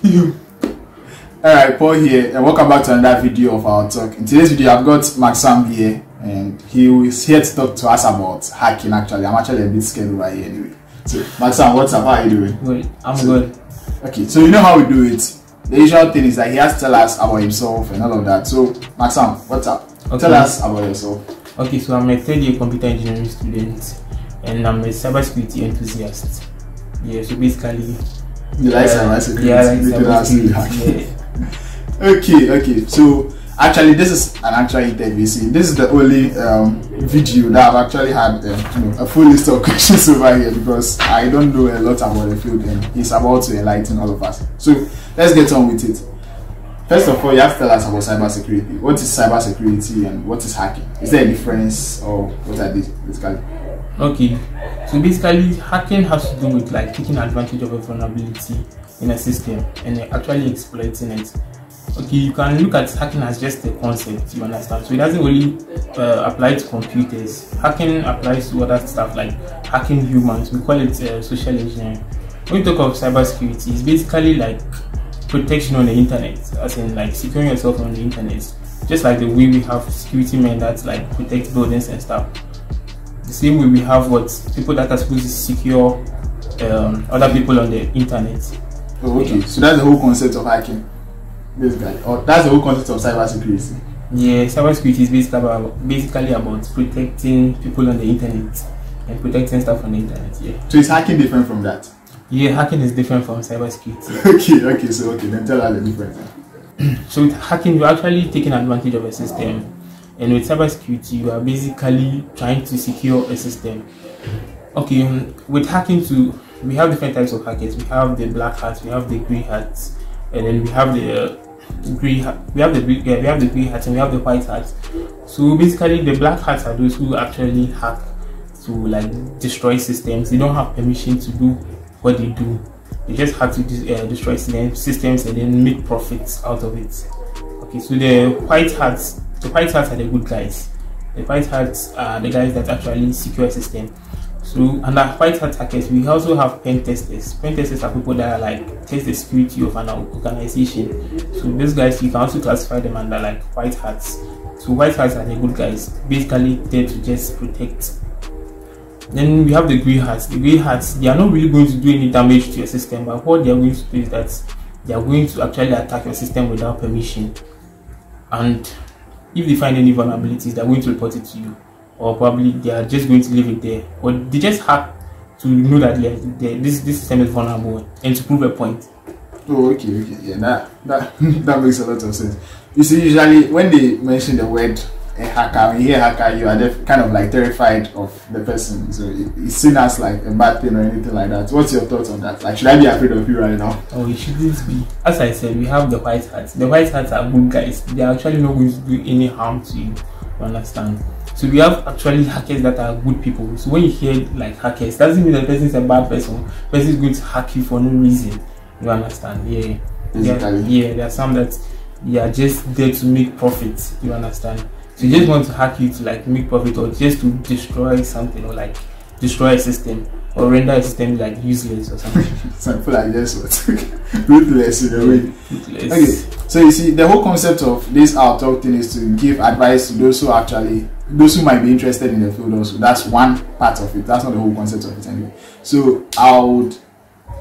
Alright, Paul here, and welcome back to another video of our talk. In today's video, I've got Maxam here, and he is here to talk to us about hacking. Actually, I'm actually a bit scared over here anyway. So, Maxam, what's up? How are you doing? Good. I'm good. Okay, so you know how we do it. The usual thing is that he has to tell us about himself and all of that. So, Maxam, what's up? Okay. Tell us about yourself. Okay, so I'm a third-year computer engineering student, and I'm a cybersecurity enthusiast. Yeah, so basically, You like cybersecurity? Yeah, I like cybersecurity. Okay. So actually, this is an actual interview. See, this is the only video that I've actually had a full list of questions over here because I don't know a lot about the field, and he's about to enlighten all of us. So let's get on with it. First of all, you have to tell us about cybersecurity. What is cybersecurity and what is hacking? Is there a difference, or what are these basically? Okay, so basically, hacking has to do with like taking advantage of a vulnerability in a system and actually exploiting it. Okay, you can look at hacking as just a concept, you understand? So it doesn't really apply to computers. Hacking applies to other stuff like hacking humans. We call it social engineering. When we talk of cybersecurity, it's basically like protection on the internet, as in like securing yourself on the internet. Just like the way we have security men that like protect buildings and stuff. The same way we have people that are supposed to secure other people on the internet. Oh, okay, so that's the whole concept of hacking, basically, or that's the whole concept of cybersecurity. Yeah, cybersecurity is basically about protecting people on the internet and protecting stuff on the internet. Yeah. So is hacking different from that? Yeah, hacking is different from cybersecurity. Okay, then tell us the difference. So with hacking, you're actually taking advantage of a system. And with cybersecurity, you are basically trying to secure a system. Okay, with hacking too, we have different types of hackers. We have the black hats, we have the grey hats, and then we have the grey hats, and we have the white hats. So basically, the black hats are those who actually hack to like destroy systems. They don't have permission to do what they do. They just have to destroy systems and then make profits out of it. Okay, so the white hats are the good guys. The white hats are the guys that actually secure a system. So under white hat hackers, we also have pen testers. Pen testers are people that are like test the security of an organization. So these guys, you can also classify them under like white hats. So white hats are the good guys, basically there to just protect. Then we have the grey hats. The grey hats, they are not really going to do any damage to your system, but what they are going to do is that they are going to actually attack your system without permission. And if they find any vulnerabilities, they're going to report it to you, or probably they are just going to leave it there, or they just hack to know that this system is vulnerable and to prove a point. Oh, okay, yeah, that makes a lot of sense. You see, usually when they mention the word a hacker, when you hear hacker, you are kind of like terrified of the person, so it's seen as like a bad thing or anything like that. What's your thoughts on that? Like, should I be afraid of you right now? Oh, you shouldn't be. As I said, we have the white hats. The white hats are good guys. They are actually not going to do any harm to you. You understand? So we have actually hackers that are good people. So when you hear like hackers, doesn't mean the person is a bad person. The person is going to hack you for no reason. You understand? Yeah. There are some that they are just there to make profit. You understand? So you just want to hack you to like make profit, or just to destroy something, or like destroy a system, or render a system like useless or something. Something like this, ruthless in a way. Ruthless. Okay, so you see, the whole concept of this ourTalk thing is to give advice to those who might be interested in the field also. That's one part of it. That's not the whole concept of it anyway. So I would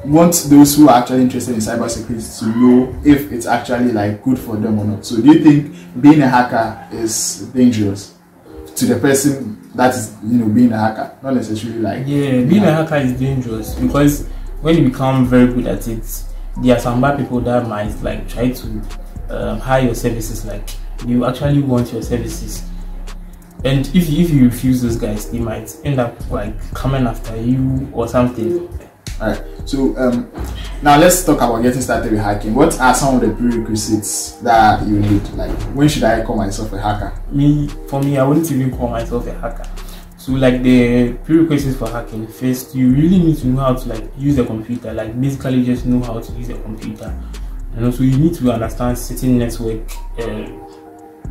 want those who are actually interested in cybersecurity to know if it's actually like good for them or not. So do you think being a hacker is dangerous to the person that is being a hacker? Not necessarily like being a hacker is dangerous because when you become very good at it, there are some bad people that might like try to hire your services. Like you actually want your services, and if you refuse those guys, they might end up like coming after you or something. Alright, so now let's talk about getting started with hacking. What are some of the prerequisites that you need? Like, when should I call myself a hacker? For me, I wouldn't even call myself a hacker. So like the prerequisites for hacking, first you really need to know how to like use the computer, like basically just know how to use the computer. And also you need to understand certain network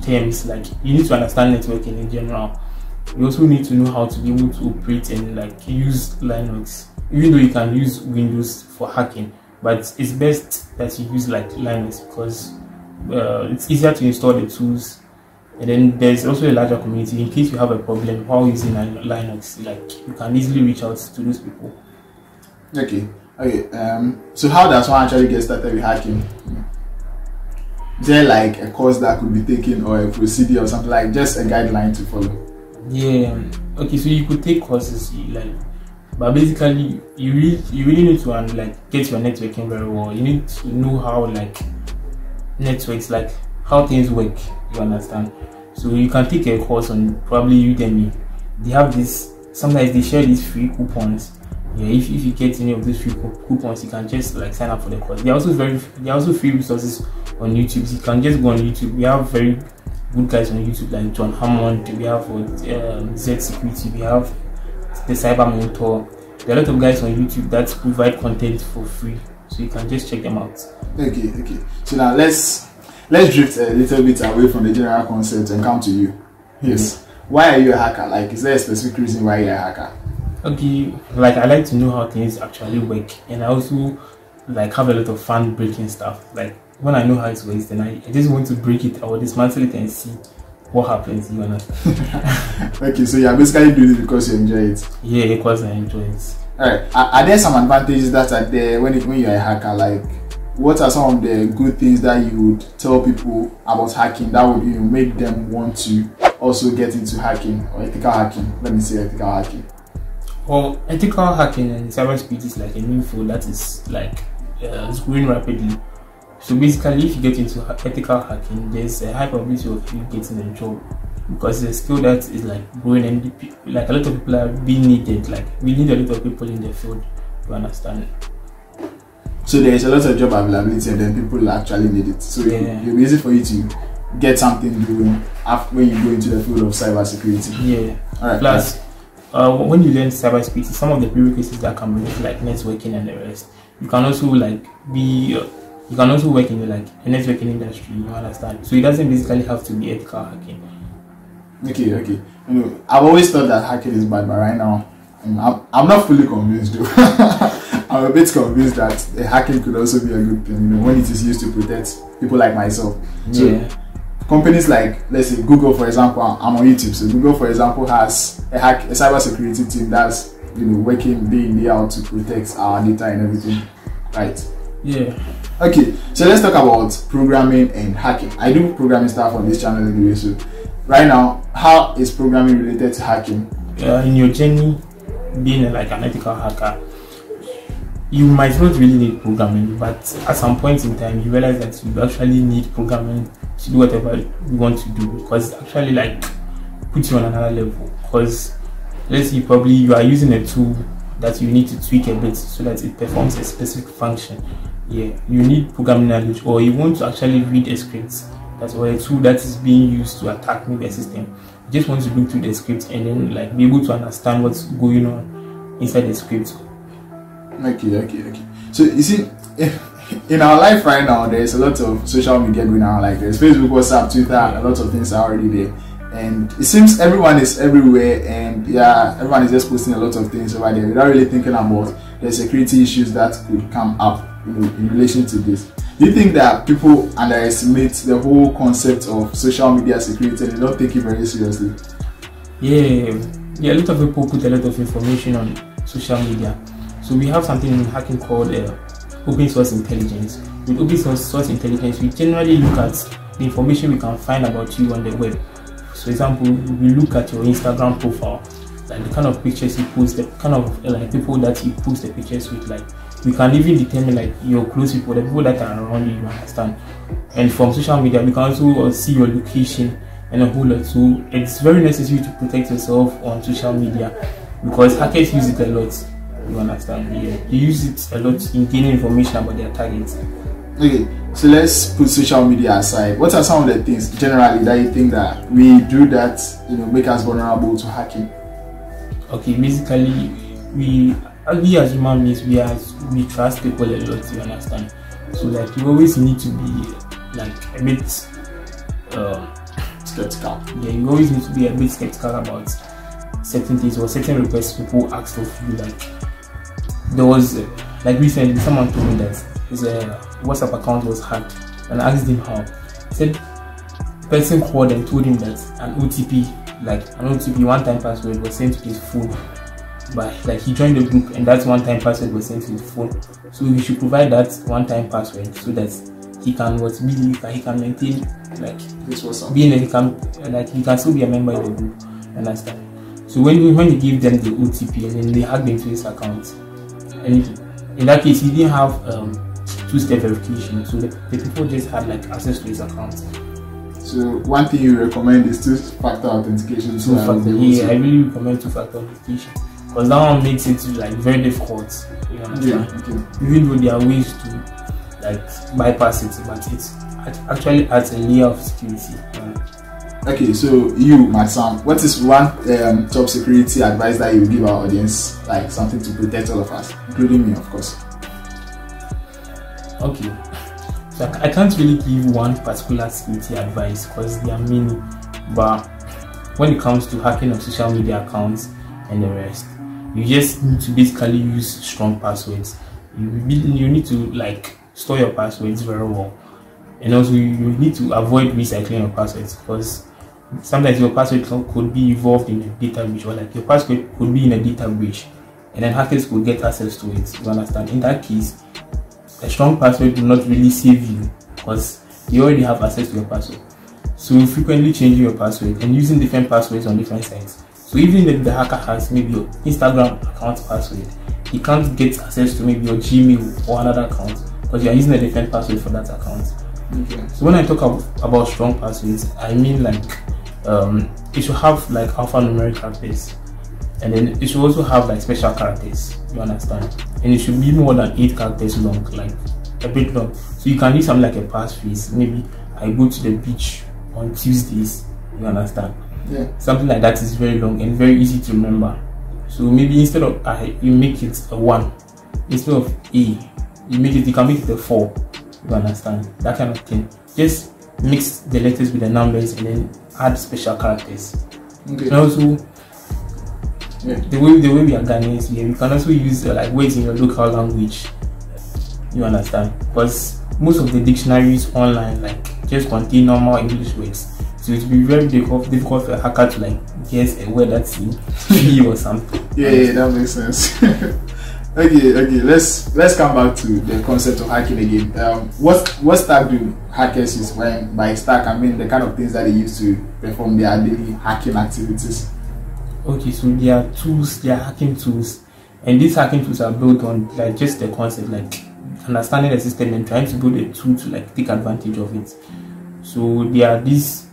terms, like you need to understand networking in general. You also need to know how to be able to operate and like use Linux. Even though you can use Windows for hacking, but it's best that you use like Linux because it's easier to install the tools, and then there's also a larger community. In case you have a problem while using Linux, like you can easily reach out to those people. Okay. So how does one actually get started with hacking? Is there like a course that could be taken or a procedure or something, like just a guideline to follow? Yeah. Okay. So you could take courses like, but basically you really need to like get your networking very well. You need to know how like networks, like how things work. You understand? So you can take a course on probably Udemy. They have this. Sometimes they share these free coupons. Yeah, if you get any of these free coupons, you can just like sign up for the course. There are also free resources on YouTube. So you can just go on YouTube. We have very good guys on YouTube like John Hammond. We have Z Security. We have the Cyber Mentor. There are a lot of guys on YouTube that provide content for free, so you can just check them out. Okay. So now let's drift a little bit away from the general concept and come to you. Yes. Why are you a hacker? Like, is there a specific reason why you're a hacker? Okay, like I like to know how things actually work, and I also like have a lot of fun breaking stuff. Like when I know how it works, then I just want to break it or dismantle it and see what happens. You understand? Okay, so you're basically doing it because you enjoy it. Yeah, because I enjoy it. Alright, are there some advantages that are there when you're a hacker? Like, what are some of the good things that you would tell people about hacking that would make them want to also get into hacking or ethical hacking? Let me say ethical hacking. Well, ethical hacking and cybersecurity is like a new field that is like it's growing rapidly. So basically, if you get into ethical hacking, there's a high probability of you getting a job because it's a skill that is like growing, and like a lot of people are being needed. Like we need a lot of people in the field. You understand? So there is a lot of job availability, and then people actually need it. So yeah, it'll be easy for you to get something doing when you go into the field of cybersecurity. Yeah. All right. Plus, when you learn cybersecurity, some of the prerequisites that can be like networking and the rest. You can also like you can also work in the like a networking industry. You understand? So it doesn't basically have to be ethical hacking. Okay. I've always thought that hacking is bad, but right now, I'm not fully convinced though. I'm a bit convinced that hacking could also be a good thing, when it is used to protect people like myself. So yeah. Companies like, let's say Google, for example, I'm on YouTube. So Google, for example, has a cybersecurity team that's working day in day out to protect our data and everything, right? Yeah. Okay, so let's talk about programming and hacking. I do programming stuff on this channel anyway. So right now, how is programming related to hacking? In your journey, being like an ethical hacker, you might not really need programming, but at some point in time, you realize that you actually need programming to do whatever you want to do, because it actually like puts you on another level. Because let's say probably you are using a tool that you need to tweak a bit so that it performs a specific function. Yeah, you need programming knowledge, or you want to actually read a script or a tool that is being used to attack maybe a system. You just want to look through the script and then like be able to understand what's going on inside the script. Okay. So you see, in our life right now, there's a lot of social media going on. Like there's Facebook, WhatsApp, Twitter, a lot of things are already there. And it seems everyone is everywhere, and everyone is just posting a lot of things over there without really thinking about the security issues that could come up in relation to this. Do you think that people underestimate the whole concept of social media security and they don't take it very seriously? Yeah, a lot of people put a lot of information on social media. So we have something in hacking called open source intelligence. With open source intelligence, we generally look at the information we can find about you on the web. For example, we look at your Instagram profile, like the kind of pictures you post, the kind of like people that you post the pictures with. Like we can even determine like your close people, the people that are around you. You understand? And from social media, we can also see your location and a whole lot. So it's very necessary to protect yourself on social media because hackers use it a lot. You understand? Yeah, they use it a lot in gaining information about their targets. Okay, so let's put social media aside. What are some of the things generally that you think that we do that make us vulnerable to hacking? Okay, basically we as human beings we trust people a lot. You understand? So like you always need to be like a bit skeptical. Yeah, you always need to be a bit skeptical about certain things or certain requests people ask of you. Like there was like recently someone told me that his WhatsApp account was hacked, and I asked him how. He said the person called and told him that an OTP, like an OTP one-time password, was sent to his phone. But like he joined the group, and that one-time password was sent to his phone. So you should provide that one-time password so that he can he can maintain like this was being he can still be a member of the group. Understand? So when he gave them the OTP and then they hacked into his account, and in that case he didn't have two-step verification, so the people just had like access to his account. So one thing you recommend is two-factor authentication. Yeah, I really recommend two-factor authentication because that one makes it like very difficult. You understand? Yeah, okay. Even though there are ways to like bypass it, but it actually adds a layer of security. Okay, so you, Matsam, what is one top security advice that you would give our audience, like something to protect all of us, including me, of course? Okay, so I can't really give one particular security advice because there are many, but when it comes to hacking of social media accounts and the rest, you just need to basically use strong passwords. You need to like store your passwords very well, and also you need to avoid recycling your passwords because sometimes your password could be involved in a data breach, or like your password could be in a data breach, and then hackers could get access to it. You understand? In that case, a strong password will not really save you because you already have access to your password. So frequently changing your password and using different passwords on different sites. So even if the hacker has maybe your Instagram account password, he can't get access to maybe your Gmail or another account because you are using a different password for that account. Okay. So when I talk about strong passwords, I mean like it should have like alphanumeric characters, and then it should also have like special characters. You understand? And it should be more than 8 characters long, like a bit long. So you can use something like a passphrase. Maybe I go to the beach on Tuesdays. You understand? Yeah. Something like that is very long and very easy to remember. So maybe instead of you make it a 1, instead of A, you can make it a 4. You understand? That kind of thing. Just mix the letters with the numbers and then add special characters. Okay. And also, the way we are Ghanaians here, we can also use like words in your local language. You understand? Because most of the dictionaries online like just contain normal English words. So it will be very difficult for a hacker to like guess a word that's in P or something. Yeah, that makes sense. Okay. Let's come back to the concept of hacking again. What stack do hackers use? When by stack I mean the kind of things that they use to perform their daily hacking activities. Okay, so there are tools, there are hacking tools, and these hacking tools are built on like just the concept, like understanding the system and trying to build a tool to like take advantage of it. So there are these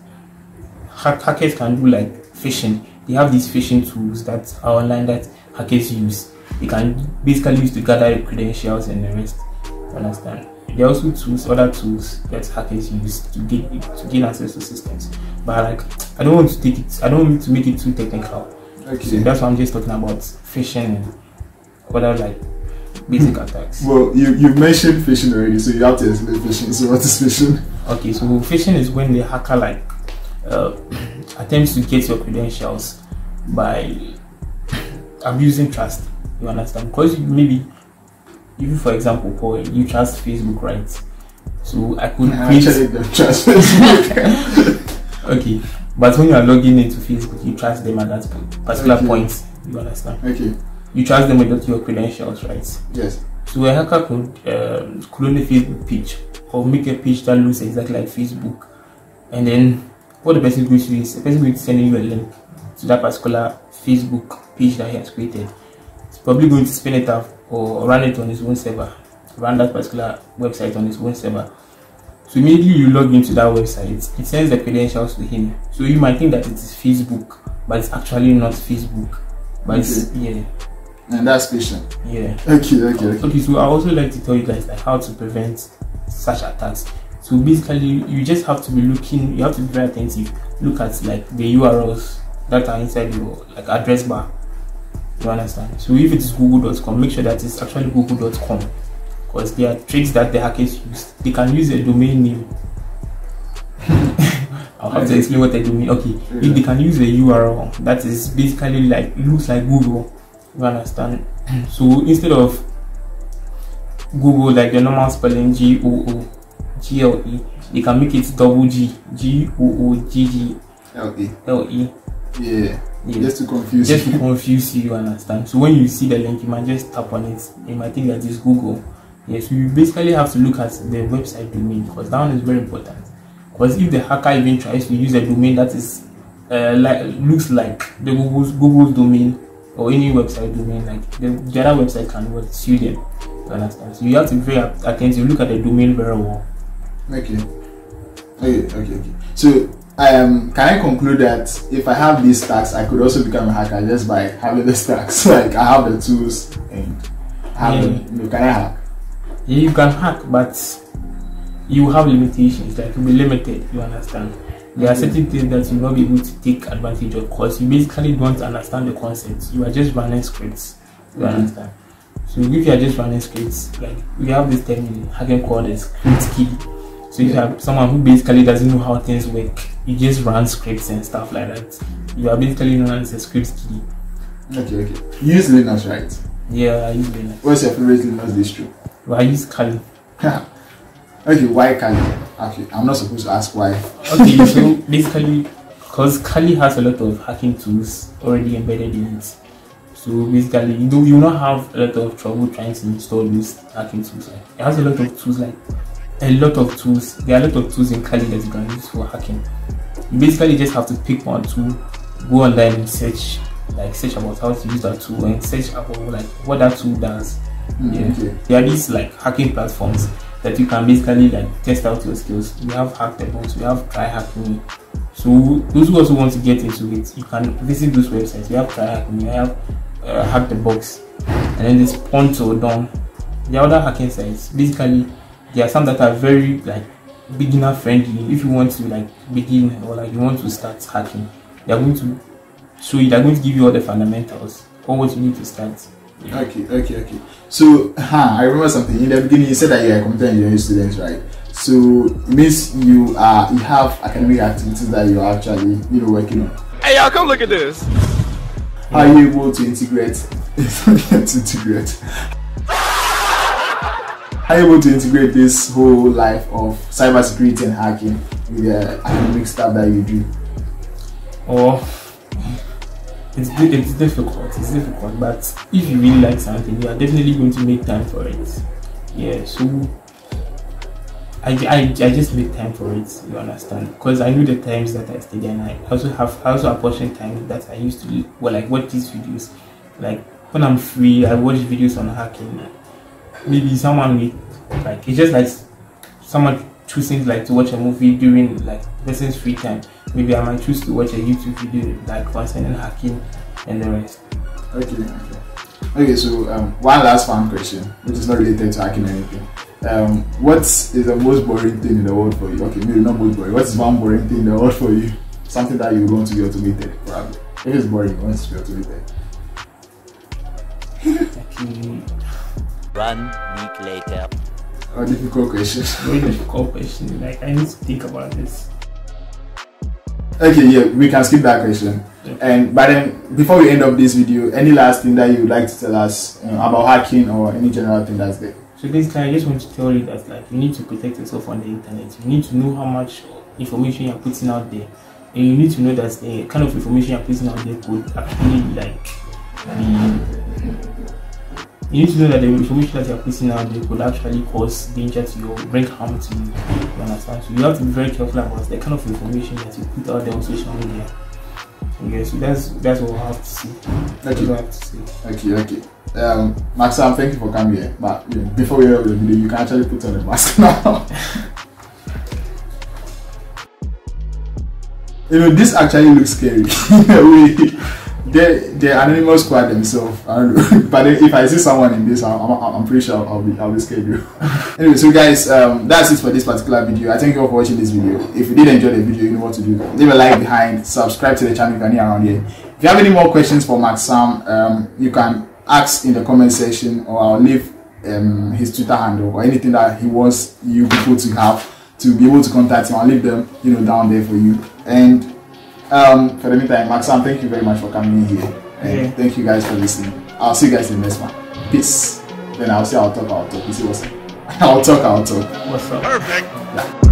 hackers can do like phishing. They have these phishing tools that are online that hackers use. They can basically use to gather credentials and the rest. Understand? There are also other tools that hackers use to gain access to systems. But like I don't want to make it too technical. Okay. So that's why I'm just talking about phishing and other like basic attacks. Well, you mentioned phishing already, so you have to explain phishing. So what is phishing? Okay, so phishing is when the hacker like attempts to get your credentials by abusing trust. You understand? Because maybe, even for example, Paul, you trust Facebook, right? So I could actually don't trust Facebook. Okay, but when you are logging into Facebook, you trust them at that particular point. You understand? Okay. You trust them with your credentials, right? Yes. So a hacker could clone a Facebook page or make a page that looks exactly like Facebook, and then what the person is going to do is the person is going to send you a link to that particular Facebook page that he has created. He's probably going to spin it up or run it on his own server, run that particular website on his own server. So immediately you log into that website, it sends the credentials to him. So you might think that it is Facebook, but it's actually not Facebook. But it's, yeah. And that's phishing. Yeah. Okay. So I also like to tell you guys like how to prevent such attacks. So basically, you just have to be looking. You have to be very attentive. Look at like the URLs that are inside your like address bar. You understand? So if it's google.com, make sure that it's actually google.com, because there are tricks that the hackers use. They can use a domain name. I'll have to explain what a domain. Okay, if they can use a URL that is basically like looks like Google. You understand? So instead of Google like the normal spelling Google, they can make it double G, Google. Yeah. Just to confuse you. Just to confuse you, you understand? So when you see the link, you might just tap on it. You might think that it's Google. Yes, so you basically have to look at the website domain, because that one is very important. Because if the hacker even tries to use a domain that is looks like the Google's domain or any website domain, like the other website can sue them. You understand? So you have to be very attentive. Look at the domain very well. Okay. So can I conclude that if I have these stacks, I could also become a hacker just by having the stacks? Like I have the tools and have them. Can I hack? Yeah, you can hack, but you have limitations. Like you'll be limited. You understand? There are certain things that you'll not be able to take advantage of, because you basically don't understand the concepts. You are just running scripts. You understand? So if you are just running scripts, like we have this term in hacking called a script kiddie. So if you have someone who basically doesn't know how things work, you just run scripts and stuff like that, you are basically known as a script kiddie. Okay. You use Linux, right? Yeah, I use Linux. What's your favorite Linux distro? Well, I use Kali. Okay, why Kali? Okay, I'm not supposed to ask why. Okay, so basically, because Kali has a lot of hacking tools already embedded in it. So basically, you will not have a lot of trouble trying to install those hacking tools. It has a lot of tools, like a lot of tools. There are a lot of tools in Kali that you can use for hacking. You basically just have to pick one tool, go online and search about how to use that tool, and search about like what that tool does. Okay. There are these like hacking platforms that you can basically like test out your skills. We have Hacktables, we have Try Hack Me. So those who also want to get into it, you can visit those websites. We have Try Hack Me, we have Hack the Box, and then there's Ponto Dom. There are other hacking sites. Basically, there are some that are very like beginner friendly. If you want to like begin or like you want to start hacking, they are going to show you. They're going to give you all the fundamentals or what you need to start. Yeah. Okay. So, I remember something in the beginning. You said that you are a computer engineering student, right? So it means you have academic activities that you are actually working on. Hey y'all, come look at this. How are you able to integrate? How are you able to integrate this whole life of cybersecurity and hacking with the academic stuff that you do? It's difficult, but if you really like something, you are definitely going to make time for it. Yeah, so I just make time for it, you understand? Because I know the times that I study, and I also apportion time that I used to watch these videos. Like when I'm free, I watch videos on hacking. Maybe someone it's just like someone choosing like to watch a movie during like person's free time. Maybe I might choose to watch a YouTube video like concerning hacking and the rest. Okay. So one last fun question, which is not related to hacking or anything. What is the most boring thing in the world for you? Okay, maybe not most boring. What is one boring thing in the world for you? Something that you would want to be automated, probably. If it's boring, you want it to be automated. Okay. 1 week later. A difficult question. Very difficult question. Like I need to think about this. Okay, yeah, we can skip that question. Okay. But then, before we end up this video, any last thing that you would like to tell us about hacking or any general thing that's there? So basically, I just want to tell you that like you need to protect yourself on the internet. You need to know how much information you're putting out there, and you need to know that the kind of information you're putting out there could actually you need to know that the information that you're putting out there could actually cause danger to you or bring harm to you. You understand? So you have to be very careful about the kind of information that you put out there on social media. Okay, so that's what I have to say. That's what I have to say. Okay. Maxam, thank you for coming here. But before we end up the video, you can actually put on the mask now. This actually looks scary. The anonymous squad themselves. I don't know. But if I see someone in this, I'm pretty sure I'll be scared. Anyway, so guys, that's it for this particular video. I thank you all for watching this video. If you did enjoy the video, you know what to do. Leave a like behind, subscribe to the channel if you're new around here. If you have any more questions for Maxam, you can ask in the comment section, or I'll leave his Twitter handle or anything that he wants you people to have to be able to contact him. I'll leave them down there for you. And for the meantime, Maxam, thank you very much for coming in here, and thank you guys for listening. I'll see you guys in the next one. Peace. then I'll say I'll talk. You see what's up? I'll talk. What's up? Perfect. Yeah.